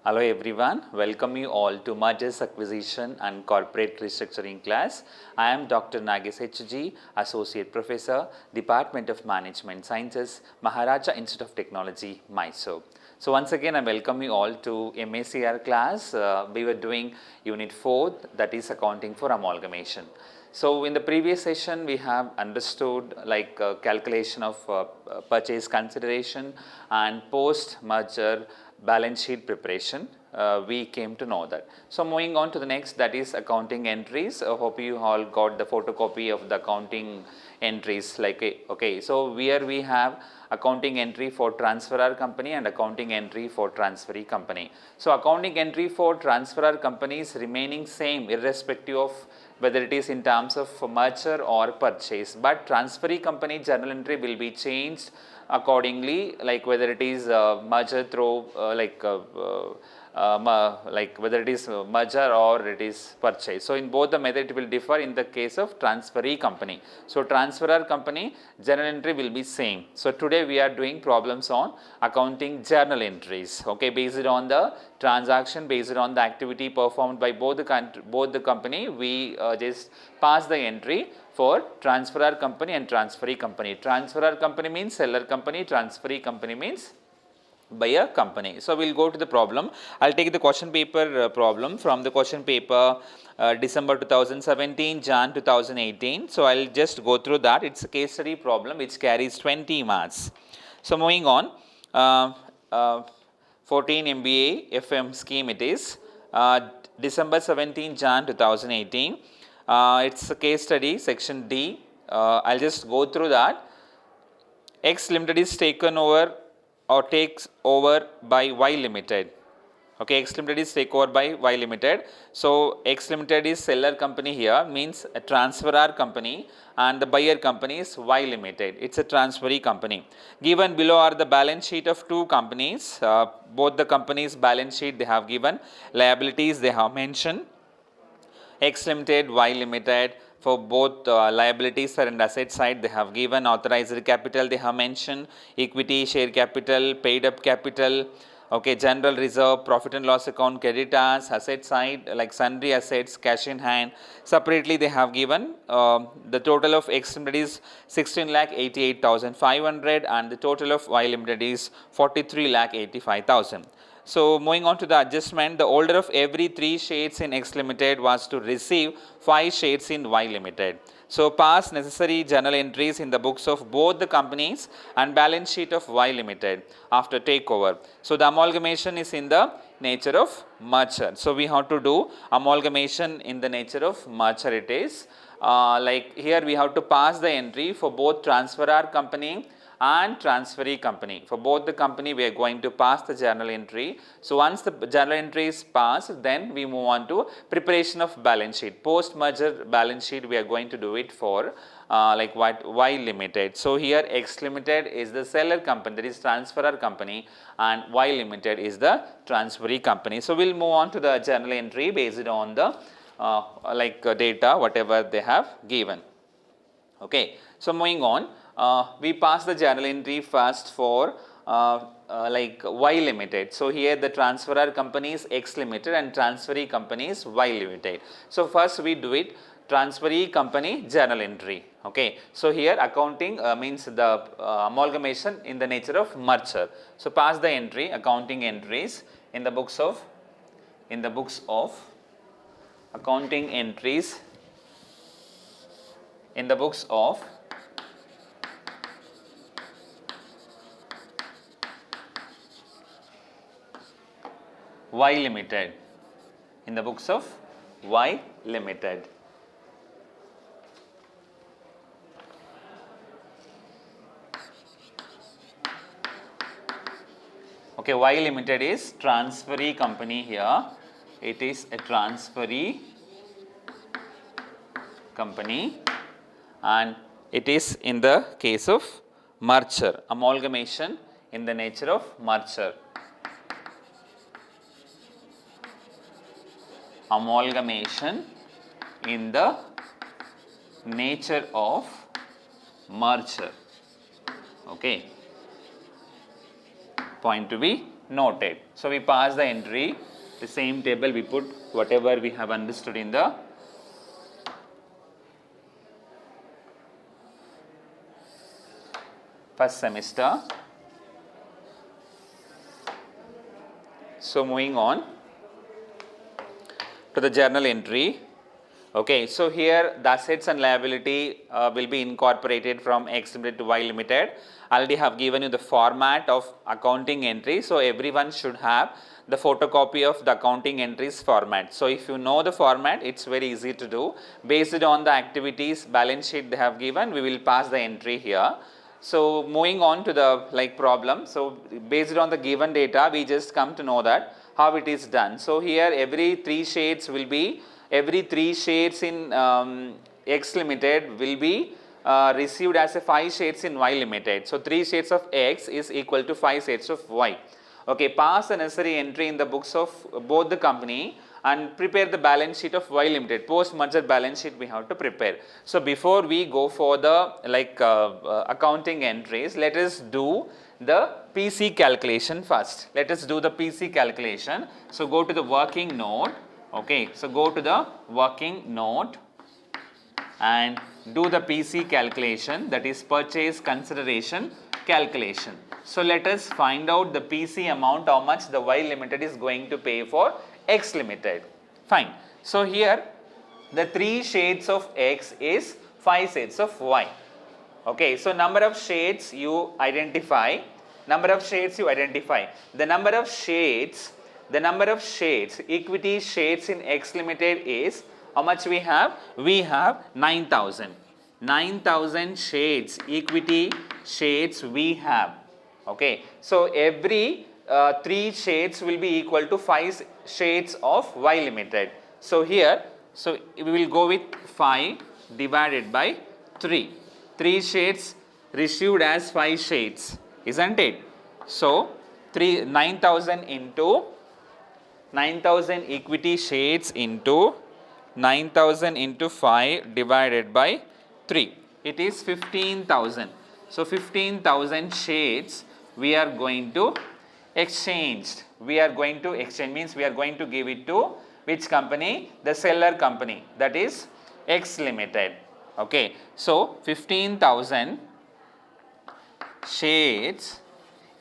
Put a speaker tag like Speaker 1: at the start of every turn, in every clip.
Speaker 1: Hello everyone, welcome you all to Mergers Acquisition and Corporate Restructuring class. I am Dr. Nagesh HG, Associate Professor, Department of Management Sciences, Maharaja Institute of Technology, Mysore. So once again I welcome you all to MACR class. We were doing Unit 4, that is Accounting for Amalgamation. So in the previous session we have understood like calculation of purchase consideration and post merger balance sheet preparation. We came to know that. So moving on to the next, that is accounting entries. I hope you all got the photocopy of the accounting entries. Okay, so here we have accounting entry for transferor company and accounting entry for transferee company. So accounting entry for transferor company is remaining same irrespective of whether it is in terms of merger or purchase, but transferee company journal entry will be changed accordingly, like whether it is merger through whether it is merger or it is purchase. So in both the method it will differ in the case of transferee company. So transferor company journal entry will be same. So today we are doing problems on accounting journal entries, okay, based on the transaction, based on the activity performed by both the company. We just pass the entry for transferor company and transferee company. Transferor company means seller company, transferee company means buyer company. So we will go to the problem. I will take the question paper problem from the question paper December 2017, Jan 2018. So I will just go through that. It is a case study problem which carries 20 marks. So moving on, 14 MBA FM scheme it is, December 17, Jan 2018. It's a case study, section D. I'll just go through that. X Limited is taken over or takes over by Y Limited. Okay, X Limited is taken over by Y Limited. So X Limited is seller company here, means a transferor company, and the buyer company is Y Limited. It's a transferee company. Given below are the balance sheet of two companies. Both the companies' balance sheet they have given, liabilities they have mentioned. X Limited, Y Limited, for both liabilities and asset side they have given, authorized capital they have mentioned, equity, share capital, paid up capital, okay, general reserve, profit and loss account, creditors, asset side like sundry assets, cash in hand. Separately they have given the total of X Limited is 16,88,500 and the total of Y Limited is 43,85,000. So moving on to the adjustment, the holder of every 3 shares in X Limited was to receive 5 shares in Y Limited. So pass necessary journal entries in the books of both the companies and balance sheet of Y Limited after takeover. So the amalgamation is in the nature of merger. So we have to do amalgamation in the nature of merger it is. Like here we have to pass the entry for both transferor company and transferee company. For both the company we are going to pass the journal entry. So once the journal entry is passed, then we move on to preparation of balance sheet. Post merger balance sheet we are going to do it for like what Y Limited. So here X Limited is the seller company, that is transferor company, and Y Limited is the transferee company. So we will move on to the journal entry based on the data whatever they have given. Okay. So moving on, we pass the journal entry first for Y Limited. So here the transferor company is X Limited and transferee company is Y Limited. So first we do it transferee company journal entry. Okay. So here accounting means the amalgamation in the nature of merger. So pass the entry, accounting entries in the books of accounting entries in the books of Y Limited, in the books of Y Limited. Okay, Y Limited is transferee company here. It is a transferee company and it is in the case of merger, amalgamation in the nature of merger. Amalgamation in the nature of merger. Okay. Point to be noted. So we pass the entry, the same table we put whatever we have understood in the first semester. So moving on to the journal entry. Okay, so here the assets and liability will be incorporated from X Limited to Y Limited. Already have given you the format of accounting entry. So everyone should have the photocopy of the accounting entries format. So if you know the format, it's very easy to do. Based on the activities balance sheet they have given, we will pass the entry here. So moving on to the problem. So based on the given data, we just come to know that how it is done. So here every 3 shades will be, every 3 shades in X Limited will be received as a 5 shades in Y Limited. So 3 shades of X is equal to 5 shades of Y. Okay, pass the necessary entry in the books of both the company and prepare the balance sheet of Y Limited. Post merger balance sheet we have to prepare. So before we go for the accounting entries, let us do the PC calculation first. Let us do the PC calculation. So go to the working note. Okay, so go to the working note and do the PC calculation, that is purchase consideration calculation. So let us find out the PC amount, how much the Y Limited is going to pay for X Limited. Fine. So here the 3 shades of X is 5 shades of Y. Okay, so number of shades you identify, the number of shades, equity shades in X Limited is, how much we have? We have 9,000. 9,000 shades, equity shades we have. Okay, so every 3 shades will be equal to 5 shades of Y Limited. So here, so we will go with 5 divided by 3. 3 shades received as 5 shades, isn't it? So 9,000 into 9,000 equity shades into 9,000 into 5 divided by 3. It is 15,000. So 15,000 shades we are going to exchange. We are going to exchange means we are going to give it to which company? The seller company, that is X Limited. Okay, so 15,000 shades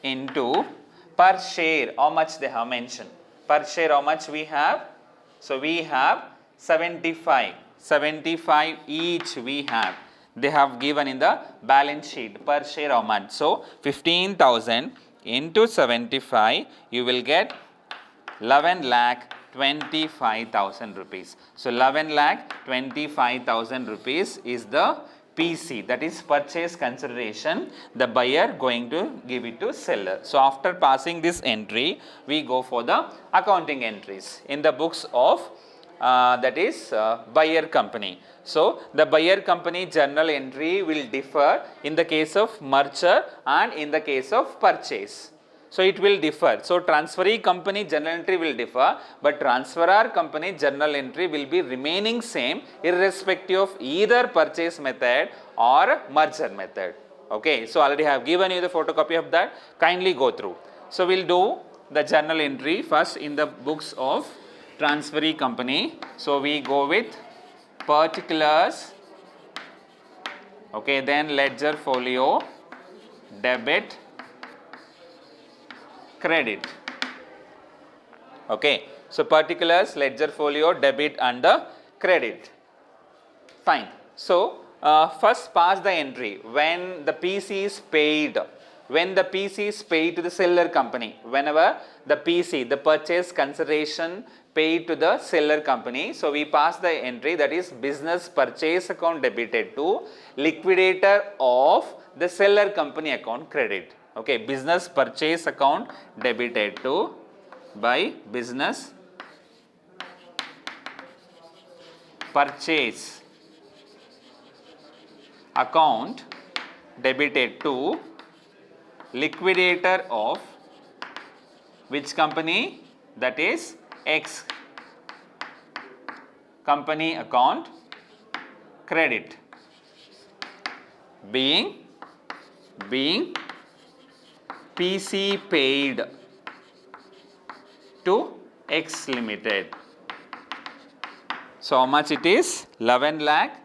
Speaker 1: into per share, how much they have mentioned? Per share how much we have? So we have 75. 75 each we have. They have given in the balance sheet per share how much. So 15,000 into 75, you will get 11,25,000 rupees. So 11,25,000 rupees is the PC, that is purchase consideration, the buyer going to give it to seller. So after passing this entry, we go for the accounting entries in the books of that is buyer company. So the buyer company journal entry will differ in the case of merger and in the case of purchase. So it will differ. So transferee company journal entry will differ, but transferor company journal entry will be remaining same irrespective of either purchase method or merger method. Okay, so already I have given you the photocopy of that. Kindly go through. So we'll do the journal entry first in the books of transferee company. So we go with particulars, okay, then ledger folio, debit, credit. Okay, so particulars, ledger folio, debit and the credit. Fine. So first pass the entry when the PC is paid. When the PC is paid to the seller company, whenever the PC, the purchase consideration paid to the seller company, so we pass the entry, that is business purchase account debited to liquidator of the seller company account credit. Okay, business purchase account debited to by business purchase account debited to liquidator of which company? That is X company account credit, being PC paid to X Limited. So how much it is? 11 lakh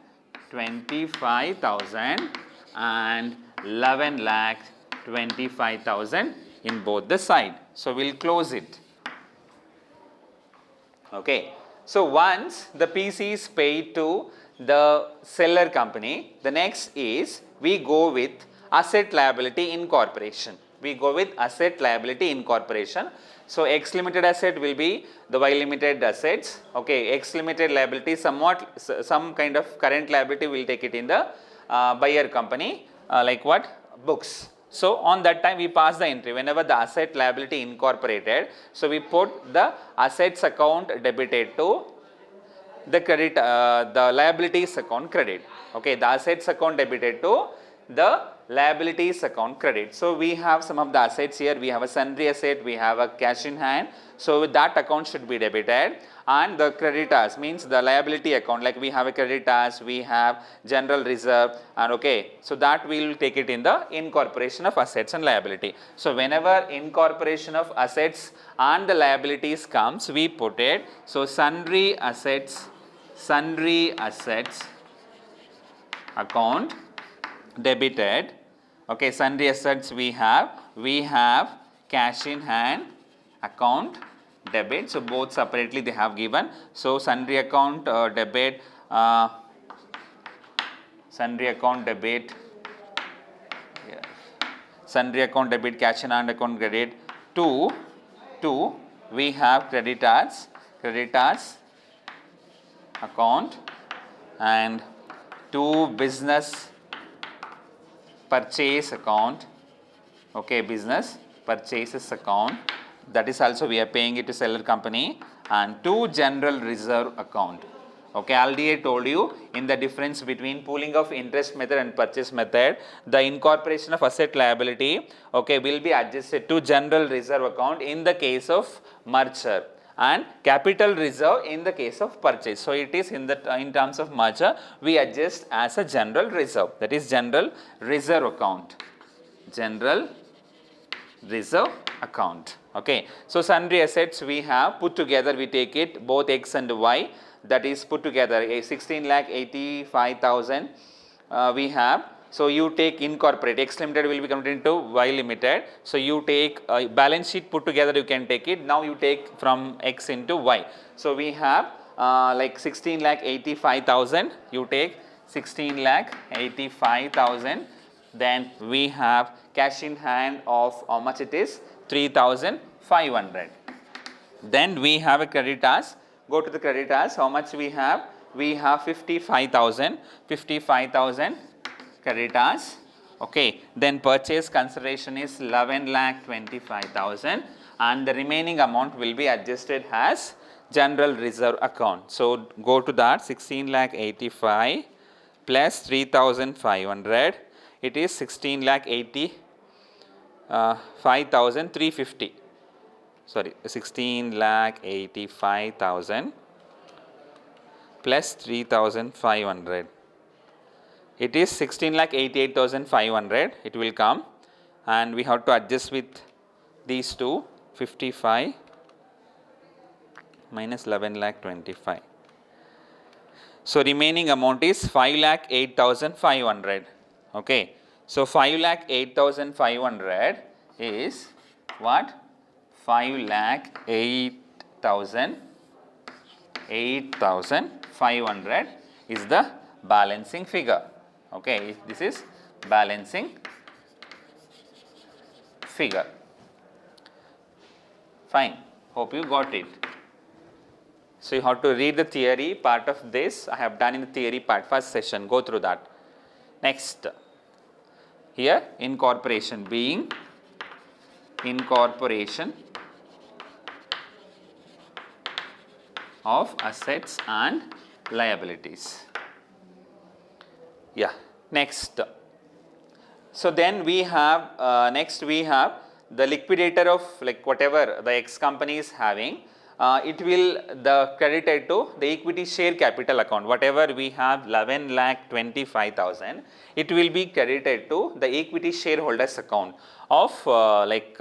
Speaker 1: 25,000 and 11 lakh 25,000 in both the side. So we'll close it. Okay. So once the PC is paid to the seller company, the next is we go with asset liability incorporation. We go with asset liability incorporation. So X Limited asset will be the Y Limited assets. Okay, X Limited liability somewhat some kind of current liability will take it in the buyer company like what? Books. So on that time we pass the entry whenever the asset liability incorporated. So we put the assets account debited to the credit, the liabilities account credit. Okay, the assets account debited to the liabilities account credit. So we have some of the assets here. We have a sundry asset, we have a cash in hand. So with that account should be debited, and the creditors means the liability account, like we have a creditors, we have general reserve, and okay. So that we will take it in the incorporation of assets and liability. So whenever incorporation of assets and the liabilities comes, we put it. So sundry assets account debited. Okay, sundry assets we have cash in hand account debit. So both separately they have given. So sundry account debit, sundry account debit, yeah. Sundry account debit, cash in hand account credit. Two we have creditors account, and 2 business purchase account. Okay, business purchases account, that is also we are paying it to seller company, and 2 general reserve account. Okay, already I told you in the difference between pooling of interest method and purchase method, the incorporation of asset liability, okay, will be adjusted to general reserve account in the case of merger, and capital reserve in the case of purchase. So it is in terms of merger we adjust as a general reserve, that is general reserve account, general reserve account. Okay. So sundry assets we have put together, we take it both X and Y, that is put together a 16,85,000 we have. So you take incorporate, X Limited will be converted into Y Limited. So you take balance sheet put together, you can take it. Now you take from X into Y. So we have like 16,85,000, you take 16,85,000. Then we have cash in hand of how much it is? 3,500. Then we have a creditors. Go to the creditors. How much we have? We have 55,000. 55,000 creditors. Okay. Then purchase consideration is 11,25,000, and the remaining amount will be adjusted as general reserve account. So go to that 16,85,000 plus 3,500. It is 16,85,350. Sorry, 16,85,000 plus 3,500. It is 16,88,500. It will come, and we have to adjust with these two. 55 minus 11,25,000. So remaining amount is 5,08,500. Okay. So 5,08,500 is what? 5,08,500 is the balancing figure. Okay. This is balancing figure. Fine. Hope you got it. So you have to read the theory part of this. I have done in the theory part, first session. Go through that. Next, here incorporation being incorporation of assets and liabilities. Yeah. Next. So then we have next we have the liquidator of like whatever the X company is having. It will the credited to the equity share capital account, whatever we have 11,25,000, it will be credited to the equity shareholders account of like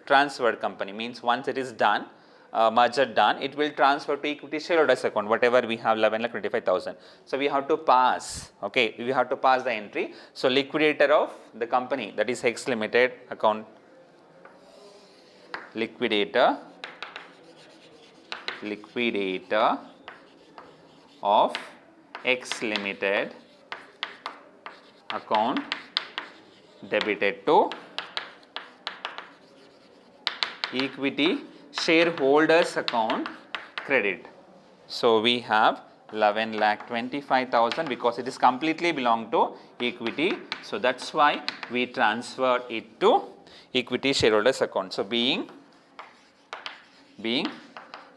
Speaker 1: transferred company, means once it is done, merger done, it will transfer to equity shareholders account, whatever we have 11,25,000. So we have to pass, okay, we have to pass the entry. So liquidator of the company, that is X Limited account, liquidator of X Limited account debited to equity shareholders account credit. So we have 11,25,000 because it is completely belong to equity. So that's why we transferred it to equity shareholders account. So being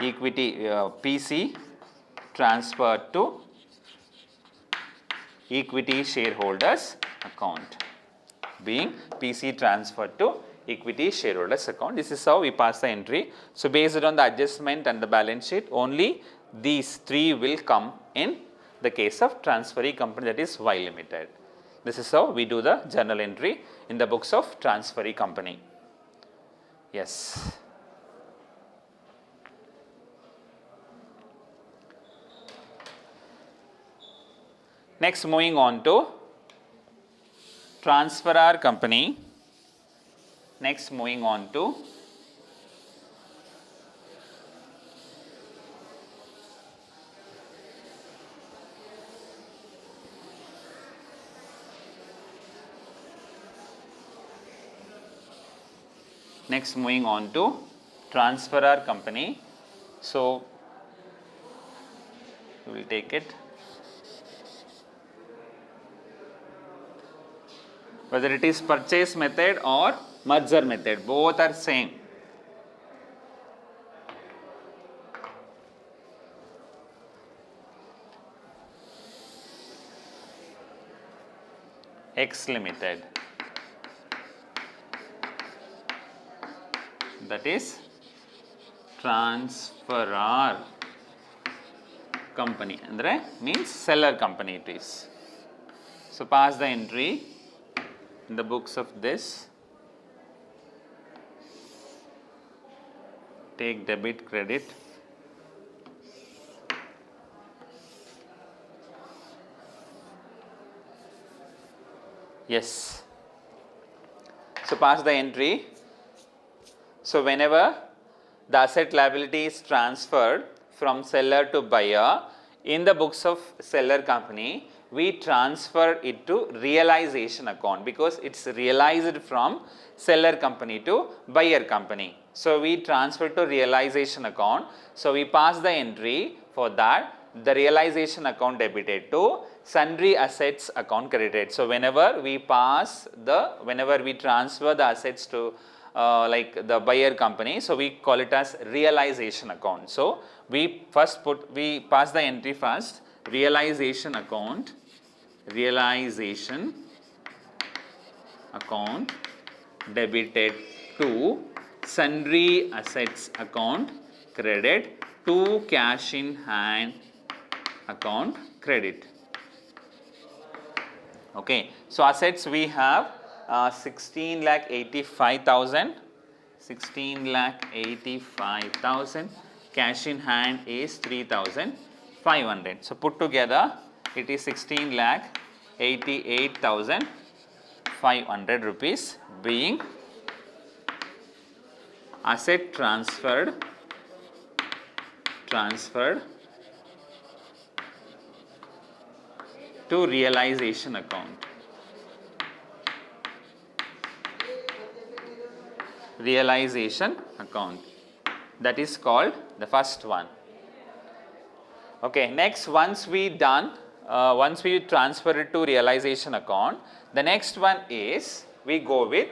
Speaker 1: equity PC transferred to equity shareholders account, being PC transferred to equity shareholders account. This is how we pass the entry. So based on the adjustment and the balance sheet, only these three will come in the case of transferee company, that is Y Limited. This is how we do the journal entry in the books of transferee company. Yes. Next, moving on to transferor company. Next, moving on to transferor company. So we will take it. Whether it is purchase method or merger method, both are same. X Limited, that is transferor company, andre means seller company it is. So pass the entry in the books of this. Take debit, credit. Yes. So pass the entry. So whenever the asset liability is transferred from seller to buyer in the books of seller company, we transfer it to realization account because it's realized from seller company to buyer company. So we transfer to realization account. So we pass the entry for that, the realization account debited to sundry assets account credited. So whenever we transfer the assets to like the buyer company, so we call it as realization account. So we pass the entry first, realization account debited to sundry assets account credit to cash in hand account credit. Okay. So assets we have 16,85,000. Cash in hand is 3,500. So put together it is 16,88,500 rupees being asset transferred to realization account. Realization account, that is called the first one. Okay, next once we transfer it to realization account, the next one is we go with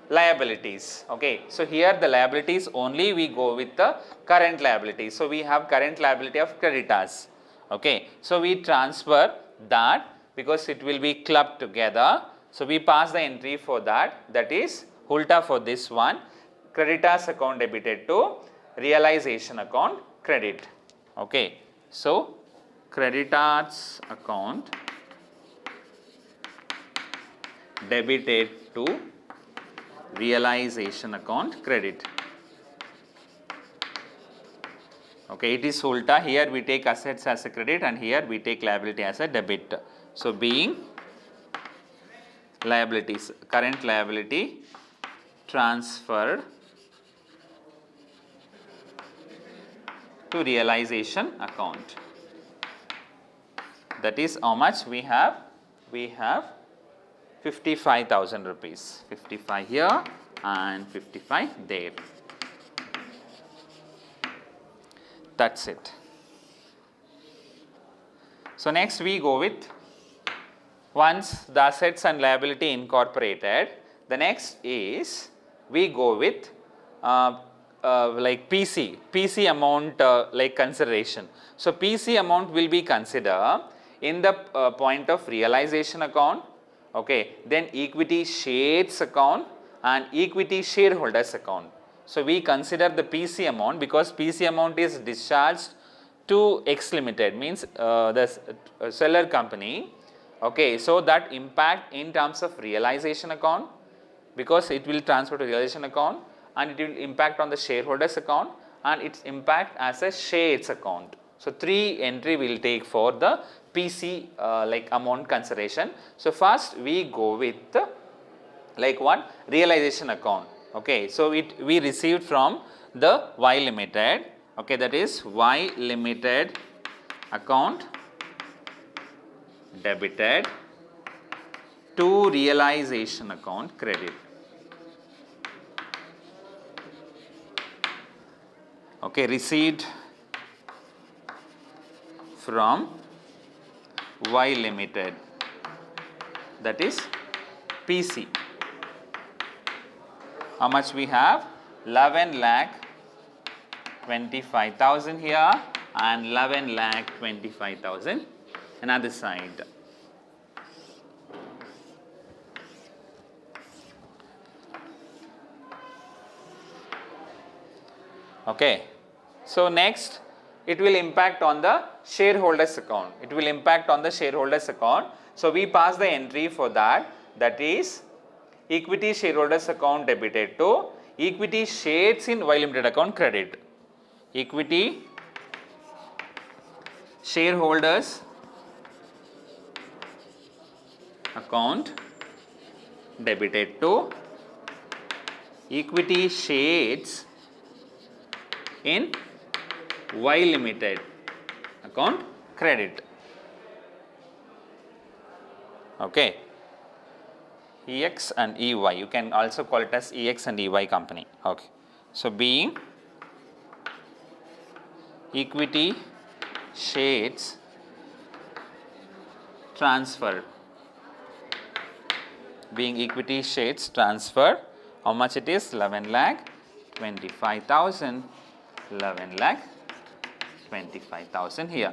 Speaker 1: liabilities. Okay, so here the liabilities only we go with the current liabilities. So we have current liability of creditors. Okay, so we transfer that because it will be clubbed together. So we pass the entry for that, that is Hulta for this one, creditors account debited to realization account credit. Okay, so creditors account debited to realization account credit. Okay, it is ulta. Here we take assets as a credit and here we take liability as a debit. So, being liabilities, current liability transferred to realization account. That is how much we have? We have 55,000 rupees, 55 here and 55 there. That is it. So, next we go with, once the assets and liability incorporated, the next is we go with like PC amount like consideration. So, PC amount will be considered in the point of realization account, okay, then equity shares account and equity shareholders account. So, we consider the PC amount because PC amount is discharged to X Limited, means the seller company, okay. So, that impact in terms of realization account, because it will transfer to realization account and it will impact on the shareholders account and its impact as a shares account. So, 3 entry we will take for the PC like amount consideration. So, first we go with like what? Realization account. Okay. So, we received from the Y Limited, okay, that is Y Limited account debited to realization account credit. Okay, received from Y Limited, that is PC. How much we have? 11,25,000 here and 11,25,000 another side. Okay. So, next it will impact on the shareholders account. It will impact on the shareholders account. So, we pass the entry for that, that is equity shareholders account debited to equity shares in Y Limited account credit. Equity shareholders account debited to equity shares in Y Limited account credit. Okay. EX and EY, you can also call it as EX and EY company. Okay. So, being equity shares transferred, being equity shares transferred, how much it is? 11,25,000, 11,25,000 here.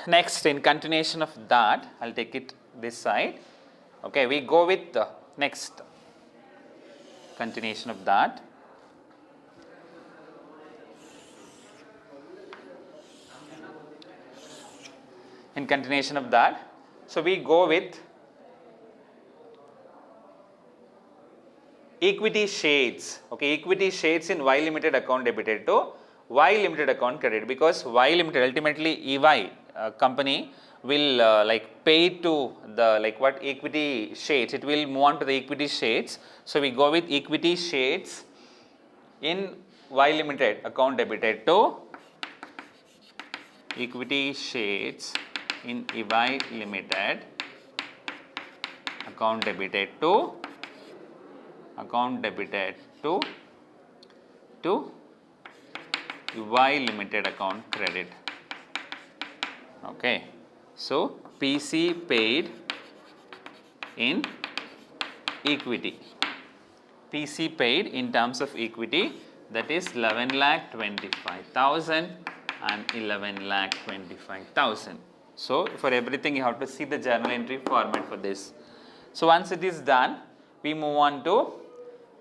Speaker 1: Next, in continuation of that, I will take it this side. Okay, we go with the next continuation of that. In continuation of that, so we go with equity shares. Okay, equity shares in Y Limited account debited to Y Limited account credit, because Y Limited ultimately EY company will like pay to the like what equity shares, it will move on to the equity shares. So, we go with equity shares in Y Limited account debited to equity shares in EY Limited account debited to EY Limited account credit. Okay. So, PC paid in equity, PC paid in terms of equity, that is 11,25,000 and 11,25,000. So, for everything you have to see the journal entry format for this. So, once it is done, we move on to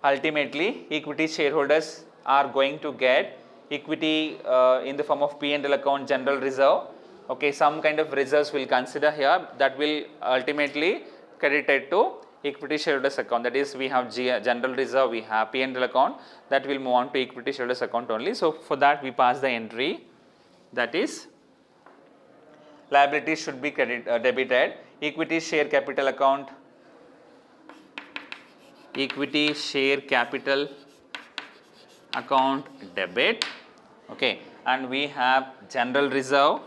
Speaker 1: ultimately equity shareholders are going to get equity in the form of P&L account general reserve. Okay, some kind of reserves will consider here that will ultimately credited to equity shareholders account, that is we have general reserve, we have P&L account, that will move on to equity shareholders account only. So, for that we pass the entry, that is liabilities should be debited, equity share capital account, equity share capital account debit, okay, and we have general reserve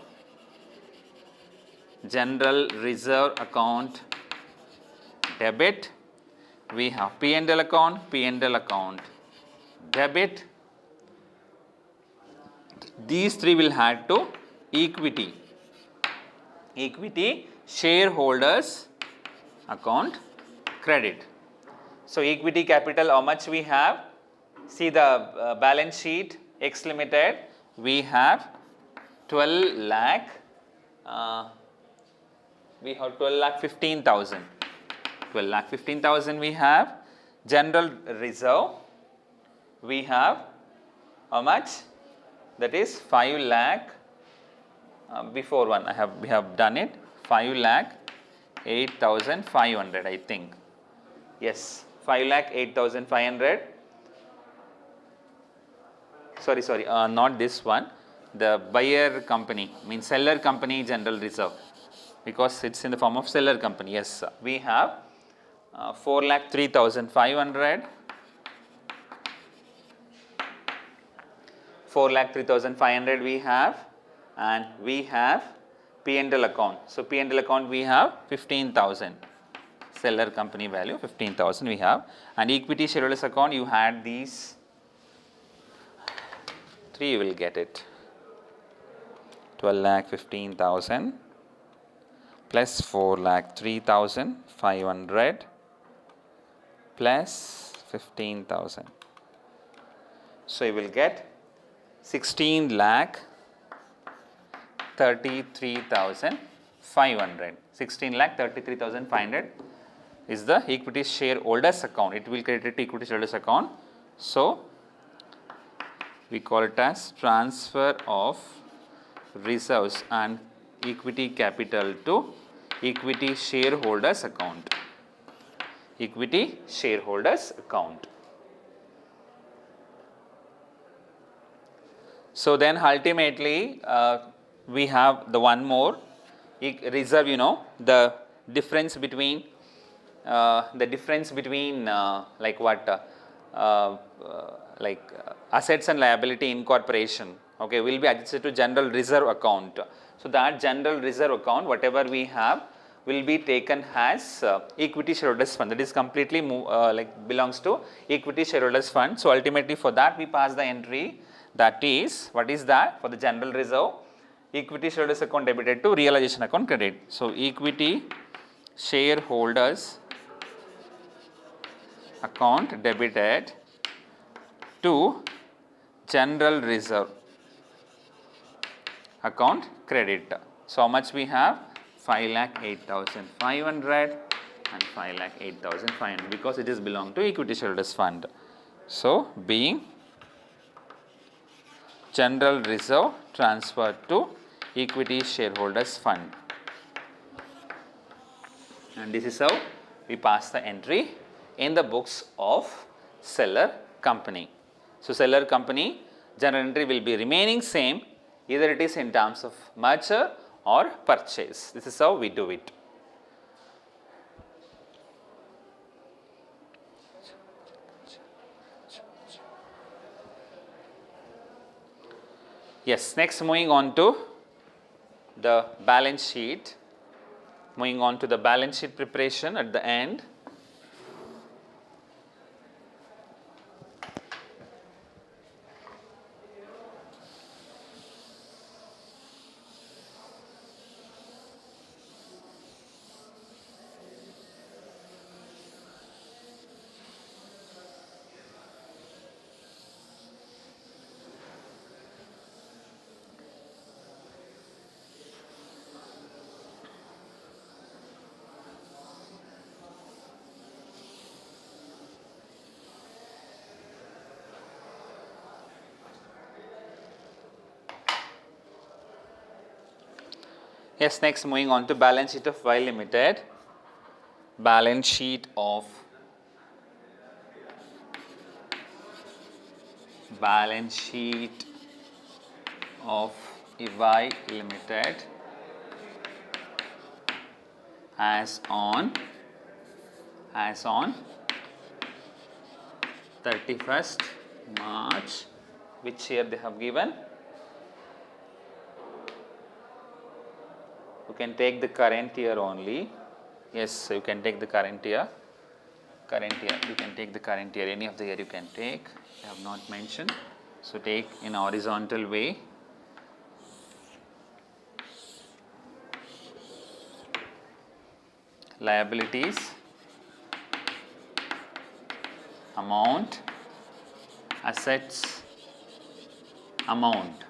Speaker 1: account debit, we have P&L account debit. These three will add to equity shareholders account credit. So, equity capital, how much we have? See the balance sheet X Limited, we have 12 lakh, we have 12 lakh 15,000, 12 lakh 15,000 we have. General reserve, we have how much? That is 5 lakh, before one we have done it, 5 lakh 8,500 I think, yes, 5 lakh 8,500, sorry, not this one, the buyer company, means seller company general reserve, because it is in the form of seller company. Yes, we have 4 lakh 3,500, 4 lakh 3,500 we have, and we have P&L account. So, P&L account we have 15,000, seller company value 15,000 we have, and equity shareholders account you had these 3, you will get it, 12 lakh 15,000 plus 4 lakh 3,500 plus 15,000. So, you will get 16 lakh 33,500, 16 lakh 33,500 is the equity shareholders account, it will credit to equity shareholders account. So, we call it as transfer of reserves and equity capital to equity shareholders account, equity shareholders account. So, then ultimately we have the one more reserve, you know, the difference between like what assets and liability incorporation, okay, will be adjusted to general reserve account. So, that general reserve account whatever we have will be taken as equity shareholders fund, that is completely belongs to equity shareholders fund. So, ultimately for that we pass the entry, that is, what is that? For the general reserve, equity shareholders account debited to realization account credit. So, equity shareholders account debited to general reserve account credit. So, how much we have? 5 lakh 8,500 and 5 lakh 8,500, because it is belong to equity shareholders fund. So, being general reserve transferred to equity shareholders fund, and this is how we pass the entry in the books of seller company. So, seller company general entry will be remaining same, either it is in terms of merger or purchase. This is how we do it. Yes, next moving on to the balance sheet, preparation at the end. Yes, next moving on to balance sheet of Y Limited. balance sheet of EY Limited as on 31st March, which year they have given? You can take the current year only. Yes, you can take the current year. You can take the current year, any of the year you can take. I have not mentioned. So take in horizontal way. Liabilities, amount, assets, amount.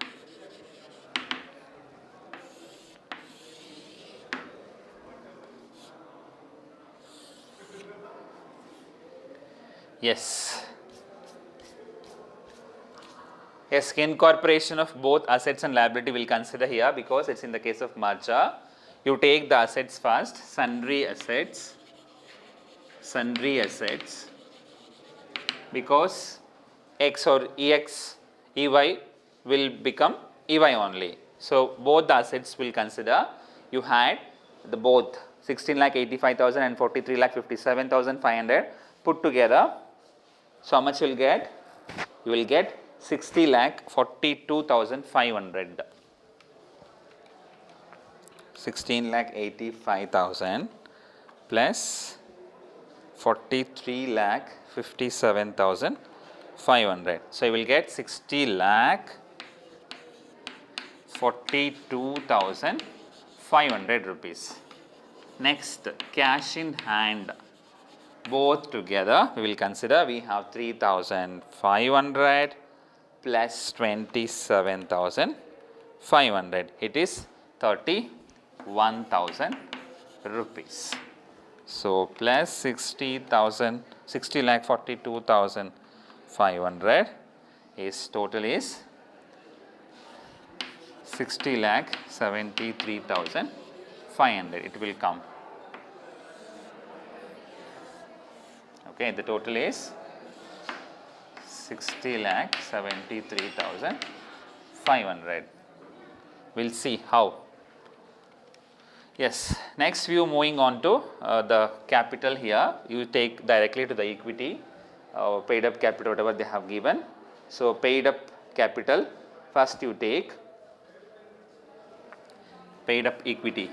Speaker 1: Yes. Yes, incorporation of both assets and liability will consider here because it's in the case of merger. You take the assets first, sundry assets, because X or EX, EY will become EY only. So both the assets will consider. You had the both 16,85,000 and 43,57,500 put together. So how much you will get? You will get 60,42,500. 16,85,000 plus 43,57,500. So you will get 60,42,500 rupees. Next, cash in hand. Both together we will consider. We have 3,500 plus 27,500. It is 31,000 rupees. So plus 60,42,500 is total is 60,73,500. It will come. Okay, the total is 60,73,500. We'll see how. Yes, next view, moving on to the capital here. You take directly to the equity, paid up capital, whatever they have given. So paid up capital, first you take paid up equity,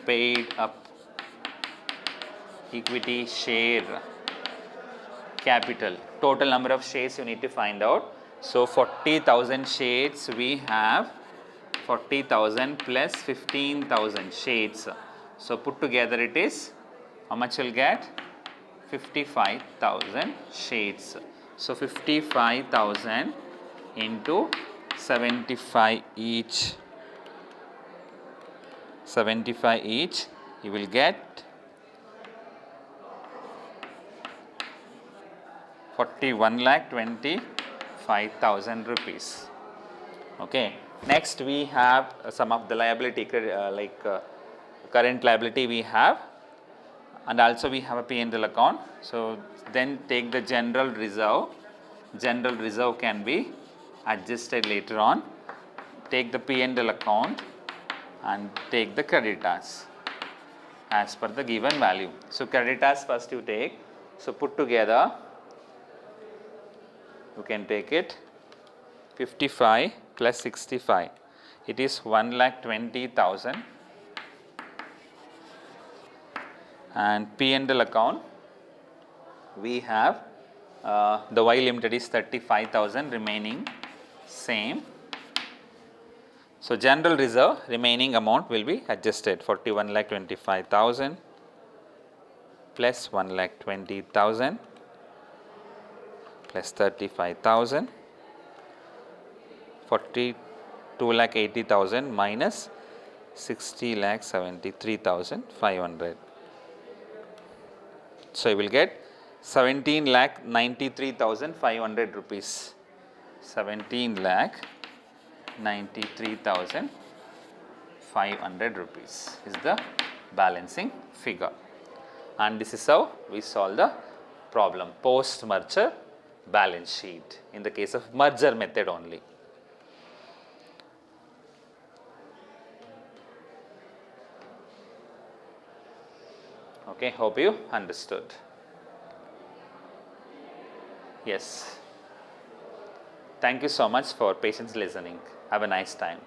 Speaker 1: paid up equity share capital. Total number of shares you need to find out. So 40,000 shares we have, 40,000 plus 15,000 shares. So put together it is, how much you'll get? 55,000 shares. So 55,000 into 75 each. 75 each, you will get 41,25,000 rupees. Okay. Next we have some of the liability, current liability we have, and also we have a P&L account. So then take the general reserve. General reserve can be adjusted later on. Take the P&L account and take the creditors as per the given value. So creditors first you take. So put together, you can take it 55 plus 65. It is 1,20,000. And P&L account, we have the Y Limited is 35,000, remaining same. So general reserve remaining amount will be adjusted, 41,25,000 plus 1,20,000 plus 35,000, 42,80,000 minus 60,73,500. So you will get 17,93,500 rupees. 17,93,500 rupees is the balancing figure. And this is how we solve the problem, post-merger balance sheet, in the case of merger method only. Okay, hope you understood. Yes. Thank you so much for patience listening. Have a nice time.